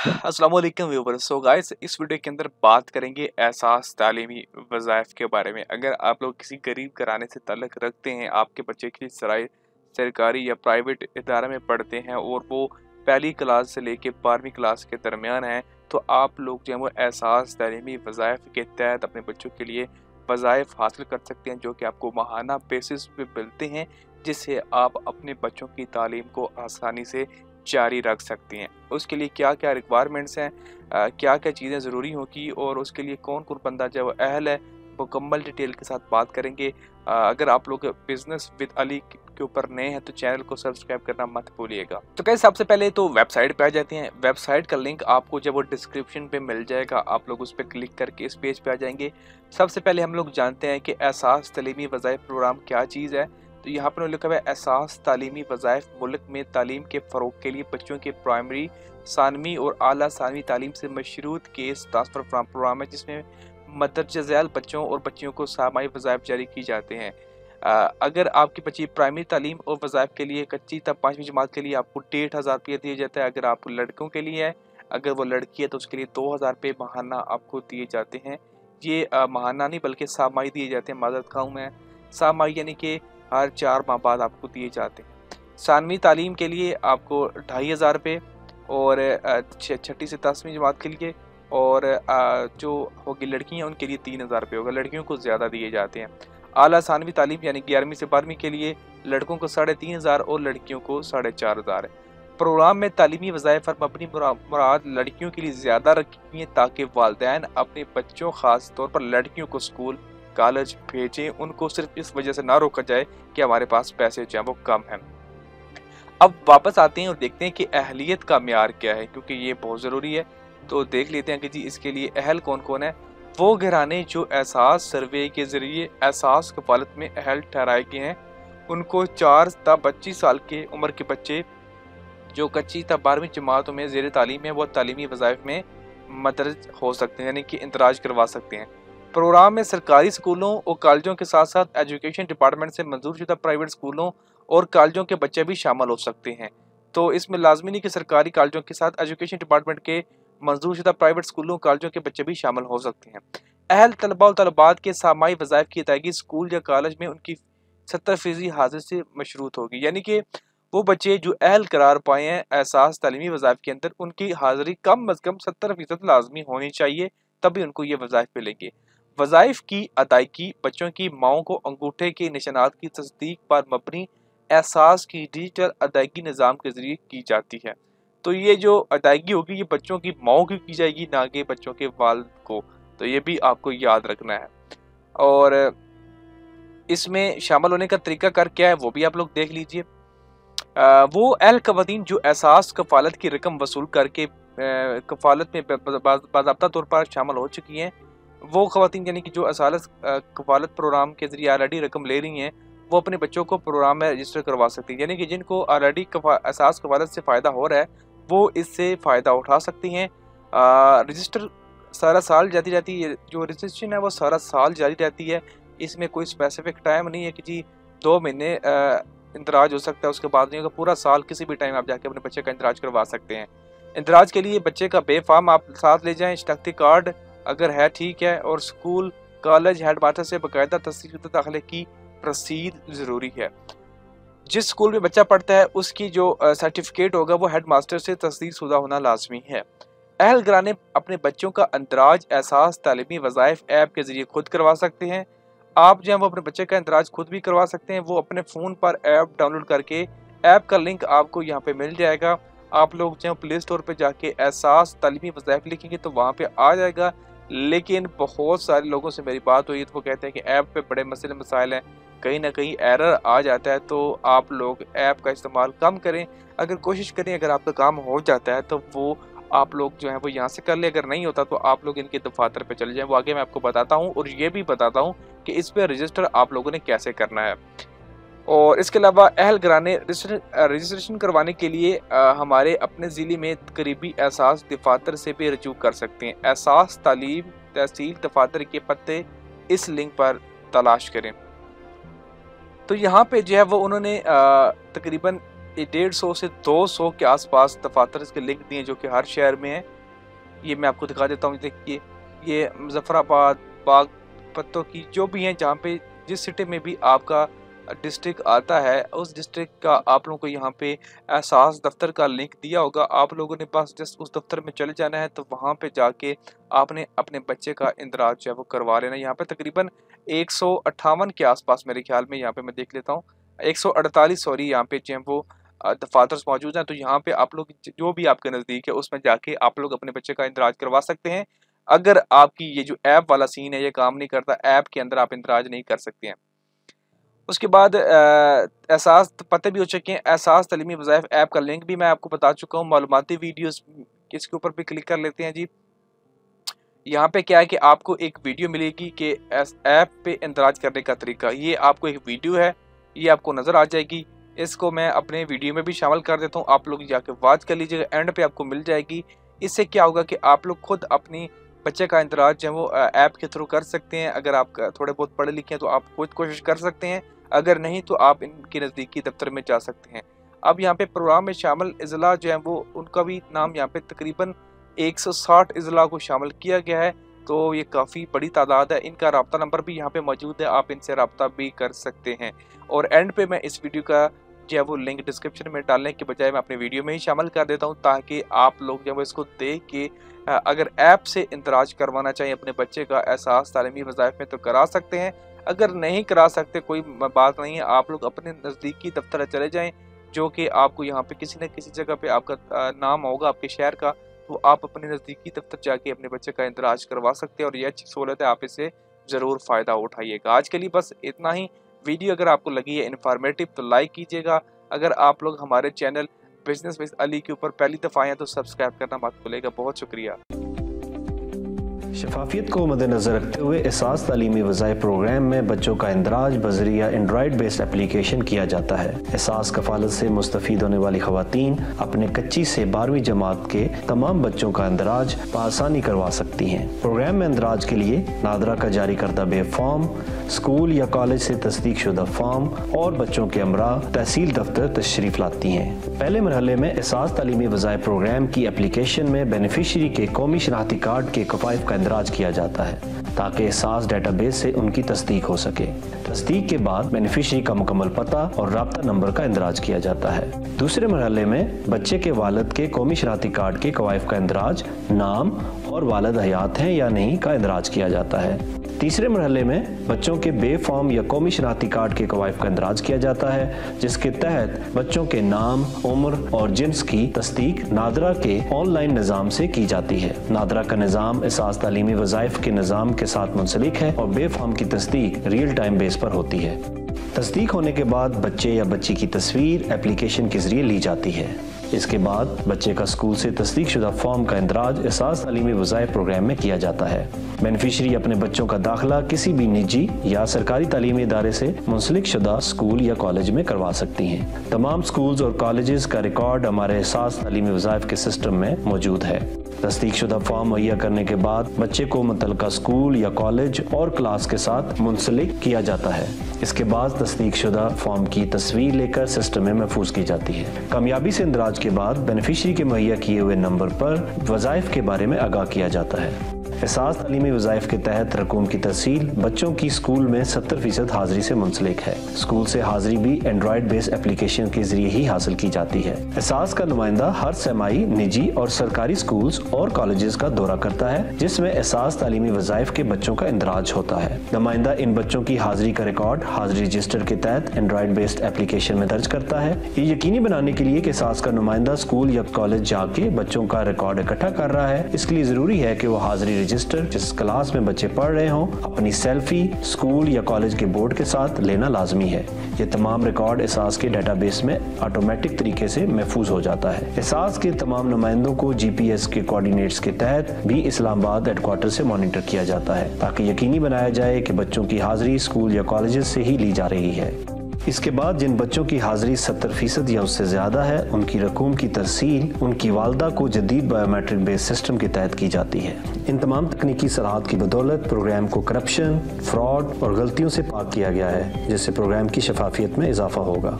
अस्सलाम वालेकुम viewers. So guys, इस वीडियो के अंदर बात करेंगे एहसास तालीमी वज़ाइफ के बारे में। अगर आप लोग किसी गरीब घराने से ताल्लुक़ रखते हैं, आपके बच्चे किसी सरकारी या प्राइवेट इदारे में पढ़ते हैं और वो पहली क्लास से लेके 12वीं क्लास के दरमियान हैं, तो आप लोग जो है वो एहसास तालीमी वज़ाइफ के तहत अपने बच्चों के लिए वज़ाइफ हासिल कर सकते हैं, जो कि आपको माहाना बेसिस पे मिलते हैं, जिससे आप अपने बच्चों की तालीम को आसानी से जारी रख सकती हैं। उसके लिए क्या-क्या रिक्वायरमेंट्स हैं, क्या-क्या चीज़ें ज़रूरी होंगी और उसके लिए कौन-कौन बंदा जो है वो अहल है, मुकम्मल डिटेल के साथ बात करेंगे। अगर आप लोग बिज़नेस विद अली के ऊपर नए हैं तो चैनल को सब्सक्राइब करना मत भूलिएगा। तो गाइस, सबसे पहले तो वेबसाइट पे आ जाते हैं। वेबसाइट का लिंक आपको जब वो डिस्क्रिप्शन पे मिल जाएगा, आप लोग उस पे क्लिक करके इस पेज पे आ जाएंगे। सबसे पहले हम लोग जानते हैं कि एहसास तालीमी वज़ाइफ प्रोग्राम क्या चीज़ है। तो यहाँ पर लिखा हुआ है एहसास तालीमी वज़ाइफ मुल्क में तालीम के फ़रोग़ के लिए बच्चों के प्राइमरी, सानवी और आला सानवी तालीम से मशरूत केस ट्रांसफ़र प्रोग्राम है, जिसमें मदरजा ज़ैल बच्चों और बच्चियों को सामाई वज़ाइफ जारी की जाते हैं। अगर आपकी बच्ची प्राइमरी तालीम और वज़ाइफ के लिए कच्ची तब 5वीं जमात के लिए आपको 1,500 रुपये दिया जाता है। अगर आप लड़कों के लिए है, अगर वो लड़की है तो उसके लिए 2,000 रुपये माहाना आपको दिए जाते हैं। ये माहाना नहीं बल्कि सामाई दिए जाते हैं, माज़रत ख़्वाह मैं। सामाई यानी कि हर 4 माह बाद आपको दिए जाते हैं। सानवी तालीम के लिए आपको 2,500 रुपये और छठी से 10वीं जमात के लिए, और जो होगी लड़कियां उनके लिए 3,000 रुपये होगा। लड़कियों को ज़्यादा दिए जाते हैं। आला सानवी तालीम यानी 11वीं से 12वीं के लिए लड़कों को 3,500 और लड़कियों को 4,500 है। प्रोग्राम में तालीमी वज़ाइफ पर मबनी मुराद लड़कियों के लिए ज़्यादा रखी हैं, ताकि वालिदैन अपने बच्चों, ख़ास तौर पर लड़कियों को स्कूल कॉलेज भेजें। उनको सिर्फ इस वजह से ना रोका जाए कि हमारे पास पैसे जो हैं वो कम हैं। अब वापस आते हैं और देखते हैं कि अहलियत का म्यार क्या है, क्योंकि ये बहुत ज़रूरी है। तो देख लेते हैं कि जी इसके लिए अहल कौन कौन है। वो घराने जो एहसास सर्वे के ज़रिए एहसास कफ़ालत में अहल ठहराए गए हैं, उनको 4 से 25 साल के उम्र के बच्चे जो कच्ची तब 12वीं जमातों में ज़ेर तालीम है, वो तालीमी वज़ाइफ में मदरज हो सकते हैं, यानी कि इंदराज करवा सकते हैं। प्रोग्राम में सरकारी स्कूलों और कॉलेजों के साथ साथ एजुकेशन डिपार्टमेंट से मंजूर शुदा प्राइवेट स्कूलों और कॉलेजों के बच्चे भी शामिल हो सकते हैं। तो इसमें लाजमी नहीं कि सरकारी कॉलेजों के साथ एजुकेशन डिपार्टमेंट के मंजूर शुदा प्राइवेट स्कूलों कॉलेजों के बच्चे भी शामिल हो सकते हैं। अहल तलबा और तलबात के सामाई वज़ाइफ की अदायगी स्कूल या कॉलेज में उनकी 70% हाजिर से मशरूत होगी, यानी कि वो बच्चे जो अहल करार पाए हैं एहसास तालीमी वज़ाइफ के अंदर, उनकी हाज़िरी कम अज़ कम 70% लाजमी होनी चाहिए, तभी उनको ये वज़ाइफ मिलेंगे। वज़ाइफ की अदायगी बच्चों की माओं को अंगूठे के निशानात की तस्दीक पर मबनी एहसास की डिजिटल अदायगी निज़ाम के ज़रिए की जाती है। तो ये जो अदायगी होगी ये बच्चों की माओं की जाएगी, ना कि बच्चों के वालिद को। तो ये भी आपको याद रखना है। और इसमें शामिल होने का तरीका कर क्या है वो भी आप लोग देख लीजिए। वो अहल ख़वातीन जो एहसास कफ़ालत की रकम वसूल करके कफ़ालत में बाज़ाब्ता तौर पर शामिल हो चुकी हैं, वो ख़वातीन यानी कि जो कफ़ालत प्रोग्राम के ज़रिए ऑलरेडी रकम ले रही हैं, वो अपने बच्चों को प्रोग्राम में रजिस्टर करवा सकती हैं। यानी कि जिनको ऑलरेडी एहसास कफ़ालत से फ़ायदा हो रहा है, वो इससे फ़ायदा उठा सकती हैं। रजिस्टर सारा साल जारी रहती है, जो रजिस्ट्रेशन है वो सारा साल जारी रहती है। इसमें कोई स्पेसिफिक टाइम नहीं है कि जी 2 महीने इंदराज हो सकता है, उसके बाद नहीं होगा। पूरा साल किसी भी टाइम आप जाके अपने बच्चे का इंदराज करवा सकते हैं। इंदराज के लिए बच्चे का बेफार्म आप साथ ले जाएं, शनाख्ती कार्ड अगर है ठीक है, और स्कूल कॉलेज हेडमास्टर से बाकायदा तस्दीक दाखिले की रसीद ज़रूरी है। जिस स्कूल में बच्चा पढ़ता है उसकी जो सर्टिफिकेट होगा वो हेडमास्टर से तस्दीक शुदा होना लाजमी है। अहल घराने अपने बच्चों का इंदराज एहसास तालीमी वज़ाइफ ऐप के ज़रिए खुद करवा सकते हैं। आप जो है वो अपने बच्चे का इंदराज खुद भी करवा सकते हैं। वो अपने फ़ोन पर ऐप डाउनलोड करके, ऐप का लिंक आपको यहाँ पे मिल जाएगा। आप लोग जो है प्ले स्टोर पे जाके एहसास तालीमी वज़ाइफ लिखेंगे तो वहाँ पे आ जाएगा। लेकिन बहुत सारे लोगों से मेरी बात हुई तो वो कहते हैं कि ऐप पे बड़े मसले मसाइल हैं, कहीं ना कहीं एरर आ जाता है। तो आप लोग ऐप का इस्तेमाल कम करें। अगर कोशिश करें, अगर आपका काम हो जाता है तो वो आप लोग जो है वो यहाँ से कर ले। अगर नहीं होता तो आप लोग इनके दफातर पे चले जाएं, वो आगे मैं आपको बताता हूँ। और ये भी बताता हूँ कि इस पर रजिस्टर आप लोगों ने कैसे करना है। और इसके अलावा अहल घराने रजिस्ट्रेशन करवाने के लिए हमारे अपने ज़िले में करीबी एहसास दफातर से भी रजू कर सकते हैं। एहसास तालीम तहसील दफातर के पत्ते इस लिंक पर तलाश करें। तो यहाँ पे जो है वो उन्होंने तकरीबन 150 से 200 के आसपास दफातर के लिंक दिए जो कि हर शहर में है। ये मैं आपको दिखा देता हूँ। देखिए ये मुजफ्फराबाद, बागपतों की जो भी हैं, जहाँ पे जिस सिटी में भी आपका डिस्ट्रिक्ट आता है उस डिस्ट्रिक्ट का आप लोगों को यहाँ पे एहसास दफ्तर का लिंक दिया होगा। आप लोगों ने पास जस्ट उस दफ्तर में चले जाना है, तो वहाँ पे जाके आपने अपने बच्चे का इंदराज जो है वो करवा लेना। यहाँ पे तकरीबन 158 के आसपास मेरे ख्याल में, यहाँ पे मैं देख लेता हूँ, 148 सॉरी, यहाँ पे जो है वो दफातर्स मौजूद हैं। तो यहाँ पे आप लोग जो भी आपके नज़दीक है उसमें जाके आप लोग अपने बच्चे का इंदराज करवा सकते हैं। अगर आपकी ये जो ऐप वाला सीन है ये काम नहीं करता, ऐप के अंदर आप इंदराज नहीं कर सकते हैं। उसके बाद एहसास पते भी हो चुके हैं। एहसास तालीमी वज़ाइफ ऐप का लिंक भी मैं आपको बता चुका हूँ। मालूमाती वीडियोस इसके ऊपर भी क्लिक कर लेते हैं जी। यहाँ पे क्या है कि आपको एक वीडियो मिलेगी कि ऐप पे इंदराज करने का तरीका। ये आपको एक वीडियो है, ये आपको नज़र आ जाएगी। इसको मैं अपने वीडियो में भी शामिल कर देता हूँ, आप लोग जाके वॉच कर लीजिएगा, एंड पे आपको मिल जाएगी। इससे क्या होगा कि आप लोग खुद अपनी बच्चे का इंदराज जो है वो ऐप के थ्रू कर सकते हैं। अगर आप थोड़े बहुत पढ़े लिखे हैं तो आप खुद कोशिश कर सकते हैं, अगर नहीं तो आप इनके नज़दीकी दफ्तर में जा सकते हैं। अब यहाँ पे प्रोग्राम में शामिल अजला जो है वो उनका भी नाम यहाँ पे तकरीबन 160 अजला को शामिल किया गया है। तो ये काफ़ी बड़ी तादाद है। इनका रब्ता नंबर भी यहाँ पे मौजूद है, आप इनसे रब्ता भी कर सकते हैं। और एंड पे मैं इस वीडियो का जो है वो लिंक डिस्क्रिप्शन में डालने के बजाय मैं अपने वीडियो में ही शामिल कर देता हूँ, ताकि आप लोग जो है वो इसको देख के अगर ऐप से इंदराज करवाना चाहिए अपने बच्चे का एहसास तालीमी वज़ाइफ में तो करा सकते हैं। अगर नहीं करा सकते कोई बात नहीं है, आप लोग अपने नज़दीकी दफ्तर चले जाएं, जो कि आपको यहाँ पे किसी न किसी जगह पे आपका नाम होगा आपके शहर का, तो आप अपने नज़दीकी दफ्तर जाके अपने बच्चे का इंदराज करवा सकते हैं। और ये अच्छी सहूलत है, आप इससे ज़रूर फ़ायदा उठाइएगा। आज के लिए बस इतना ही। वीडियो अगर आपको लगी है इन्फॉर्मेटिव तो लाइक कीजिएगा। अगर आप लोग हमारे चैनल बिजनेस विद अली के ऊपर पहली दफ़ा आए हैं तो सब्सक्राइब करना मत भूलिएगा। बहुत शुक्रिया। शफाफियत को मद्देनज़र रखते हुए एहसास तालीमी वज़ाइफ प्रोग्राम में बच्चों का इंदराज बज़रिया एंड्रॉयड बेस्ड एप्लीकेशन किया जाता है। एहसास कफ़ालत से मुस्तफ़ीद होने वाली ख़वातीन अपने कच्ची से 12वीं जमात के तमाम बच्चों का इंदराज बआसानी करवा सकती हैं। प्रोग्राम में इंदराज के लिए नादरा का जारी करदा बे फॉर्म, स्कूल या कॉलेज से तस्दीक शुदा फॉर्म और बच्चों के अमरा तहसील दफ्तर तशरीफ़ लाती हैं। पहले मरहले में एहसास तालीमी वज़ाइफ प्रोग्राम की एप्लीकेशन में बेनिफिशरी के कौमी शनाख्ती कार्ड के कफ़ाइफ का इंदराज किया जाता है, ताकि एहसास डेटाबेस से उनकी तस्दीक हो सके। तस्दीक के बाद बेनिफिशरी का मुकम्मल पता और राब्ता नंबर का इंदराज किया जाता है। दूसरे मरहले में बच्चे के वालिद के कौमी शनाख्ती कार्ड के कवाइफ का इंदराज, नाम और वालिद हयात हैं या नहीं का इंदराज किया जाता है। तीसरे मरहले में बच्चों के बे फॉर्म या कौमी शनाख्ती कार्ड के कवाइफ का इंदराज किया जाता है, जिसके तहत बच्चों के नाम, उम्र और जिन्स की तस्दीक नादरा के ऑनलाइन निज़ाम से की जाती है। नादरा का निज़ाम एहसास तालीमी वज़ाइफ के निज़ाम के साथ मुंसलिक है और बे फॉर्म की तस्दीक रियल टाइम बेस पर होती है। तस्दीक होने के बाद बच्चे या बच्ची की तस्वीर एप्लीकेशन के जरिए ली जाती है। इसके बाद बच्चे का स्कूल से तस्दीक शुदा फॉर्म का इंदराज एहसास तालीमी वज़ाइफ प्रोग्राम में किया जाता है। बेनिफिशरी अपने बच्चों का दाखिला किसी भी निजी या सरकारी तालीमी इदारे से मुंसलिक शुदा स्कूल या कॉलेज में करवा सकती हैं। तमाम स्कूल्स और कॉलेजेस का रिकॉर्ड हमारे एहसास तालीमी वज़ाइफ के सिस्टम में मौजूद है। तस्दीक शुदा फॉर्म मुहैया करने के बाद बच्चे को मुतल्लिका स्कूल या कॉलेज और क्लास के साथ मुंसलिक किया जाता है। इसके बाद तस्दीक शुदा फॉर्म की तस्वीर लेकर सिस्टम में महफूज की जाती है। कामयाबी से इंदराज के बाद बेनिफिशरी के मुहैया किए हुए नंबर पर वज़ाइफ के बारे में आगाह किया जाता है। एहसास तालीमी वज़ाइफ के तहत रकूम की तहसील बच्चों की स्कूल में 70% हाजिरी से मुंसलिक है। स्कूल से हाजिरी भी एंड्रॉयड बेस्ड एप्लीकेशन के जरिए ही हासिल की जाती है। एहसास का नुमाइंदा हर सेमाई, निजी और सरकारी स्कूल्स और कॉलेजेस का दौरा करता है, जिसमें एहसास तालीमी वज़ाइफ के बच्चों का इंदराज होता है। नुमाइंदा इन बच्चों की हाजिरी का रिकॉर्ड हाजिरी रजिस्टर के तहत एंड्रॉयड बेस्ड एप्लीकेशन में दर्ज करता है। ये यकीनी बनाने के लिए कि एहसास का नुमाइंदा स्कूल या कॉलेज जाके बच्चों का रिकॉर्ड इकट्ठा कर रहा है, इसके लिए जरूरी है कि वो हाजिरी रजिस्टर जिस क्लास में बच्चे पढ़ रहे हों अपनी सेल्फी स्कूल या कॉलेज के बोर्ड के साथ लेना लाजमी है। ये तमाम रिकॉर्ड एहसास के डेटाबेस में ऑटोमेटिक तरीके से महफूज हो जाता है। एहसास के तमाम नुमाइंदों को GPS के कोऑर्डिनेट्स के तहत भी इस्लामाबाद हेडक्वार्टर से मॉनिटर किया जाता है, ताकि यकीनी बनाया जाए कि बच्चों की हाजिरी स्कूल या कॉलेजेस से ही ली जा रही है। इसके बाद जिन बच्चों की हाजिरी 70% या उससे ज़्यादा है, उनकी रकूम की तरसील उनकी वालदा को जदीद बायोमेट्रिक बेस्ड सिस्टम के तहत की जाती है। इन तमाम तकनीकी सलाहत की बदौलत प्रोग्राम को करप्शन, फ्रॉड और गलतियों से पाक किया गया है, जिससे प्रोग्राम की शफाफियत में इजाफा होगा।